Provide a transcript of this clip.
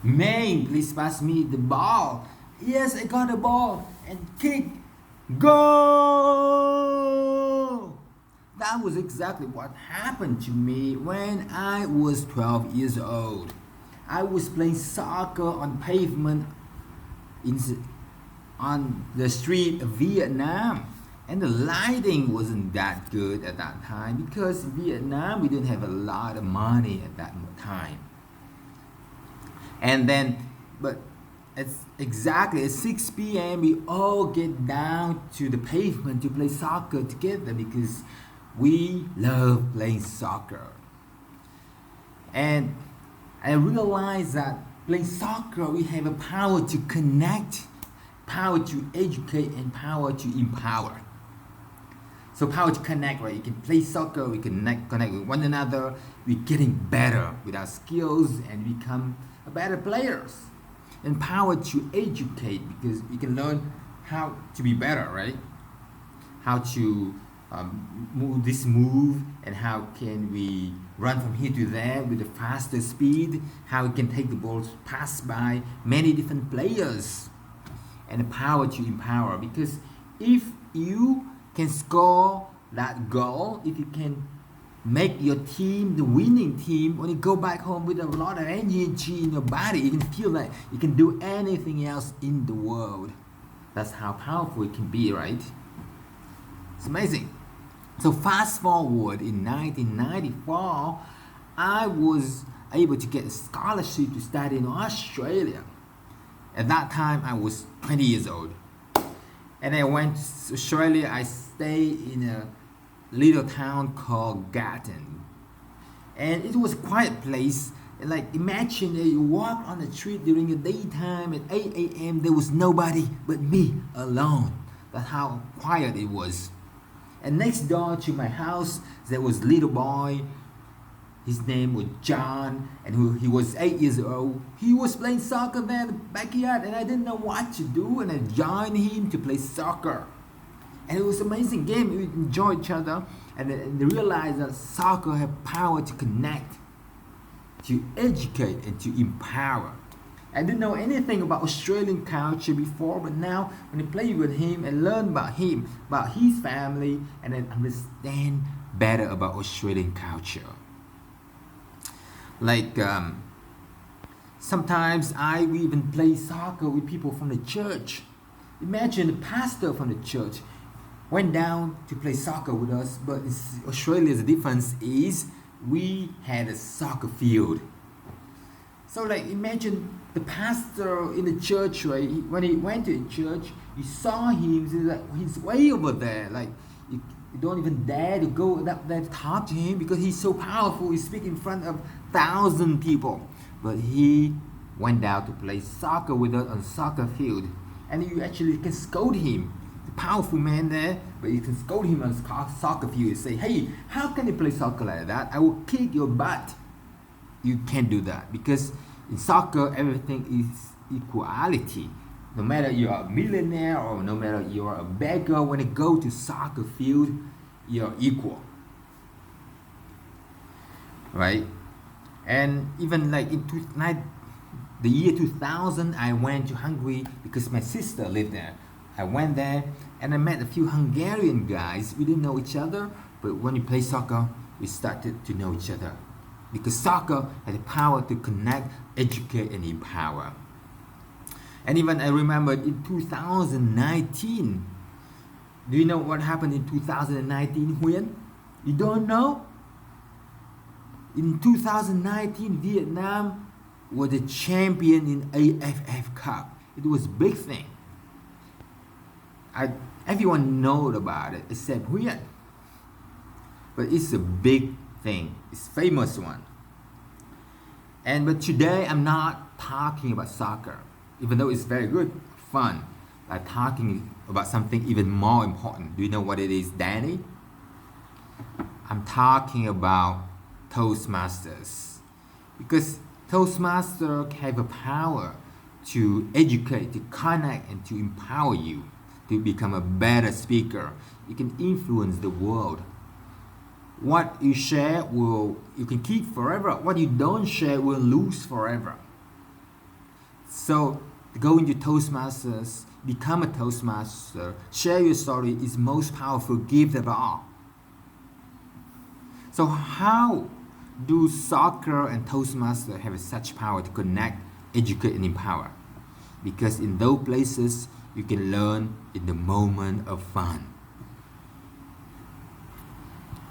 Man, please pass me the ball. Yes, I got the ball. And kick. Goal! That was exactly what happened to me when I was 12 years old. I was playing soccer on pavement on the street of Vietnam. And the lighting wasn't that good at that time because Vietnam, we didn't have a lot of money at that time. And then, but it's exactly at 6 p.m. we all get down to the pavement to play soccer together because we love playing soccer. And I realized that playing soccer, we have a power to connect, power to educate, and power to empower. So power to connect, right? You can play soccer, we can connect with one another, we're getting better with our skills and become better players. And power to educate, because you can learn how to be better, right? How to move and how can we run from here to there with a faster speed, how we can take the balls passed by many different players. And the power to empower, because if you can score that goal, if you can make your team the winning team, when you go back home with a lot of energy in your body, you can feel like you can do anything else in the world. That's how powerful it can be, right? It's amazing. So fast forward in 1994, I was able to get a scholarship to study in Australia. At that time, I was 20 years old. And I went to Australia. I stayed in a little town called Gatton. And it was a quiet place. Like, imagine that you walk on the street during the daytime at 8 a.m. There was nobody but me alone. That's how quiet it was. And next door to my house, there was a little boy. His name was John, and he was 8 years old. He was playing soccer there in the backyard, and I didn't know what to do, and I joined him to play soccer. And it was an amazing game. We enjoyed each other, and they realized that soccer had power to connect, to educate, and to empower. I didn't know anything about Australian culture before, but now when I play with him and learn about him, about his family, and then understand better about Australian culture. Like sometimes I even play soccer with people from the church. Imagine the pastor from the church went down to play soccer with us, but in Australia the difference is we had a soccer field. So like imagine the pastor in the church, right? When he went to the church, you saw him, he's way over there. Like you don't even dare to go up there to talk to him because he's so powerful. He speaks in front of 1,000 people. But he went down to play soccer with us on the soccer field. And you actually can scold him. The powerful man there, but you can scold him on the soccer field and say, hey, how can you play soccer like that? I will kick your butt. You can't do that because in soccer, everything is equality. No matter you're a millionaire or no matter you're a beggar, when you go to soccer field, you're equal. Right? And even like in the year 2000, I went to Hungary because my sister lived there. I went there and I met a few Hungarian guys. We didn't know each other, but when we played soccer, we started to know each other. Because soccer had the power to connect, educate, and empower. And even I remember in 2019, do you know what happened in 2019, Huyen? You don't know? In 2019, Vietnam was the champion in AFF Cup. It was a big thing. Everyone knows about it except Huyen. But it's a big thing. It's a famous one. But today I'm not talking about soccer. Even though it's very good, fun. I'm talking about something even more important. Do you know what it is, Danny? I'm talking about Toastmasters. Because Toastmasters have a power to educate, to connect, and to empower you to become a better speaker. You can influence the world. What you share you can keep forever. What you don't share will lose forever. So go into Toastmasters, become a Toastmaster, share your story is most powerful gift of all. So how do soccer and Toastmasters have such power to connect, educate, and empower? Because in those places, you can learn in the moment of fun.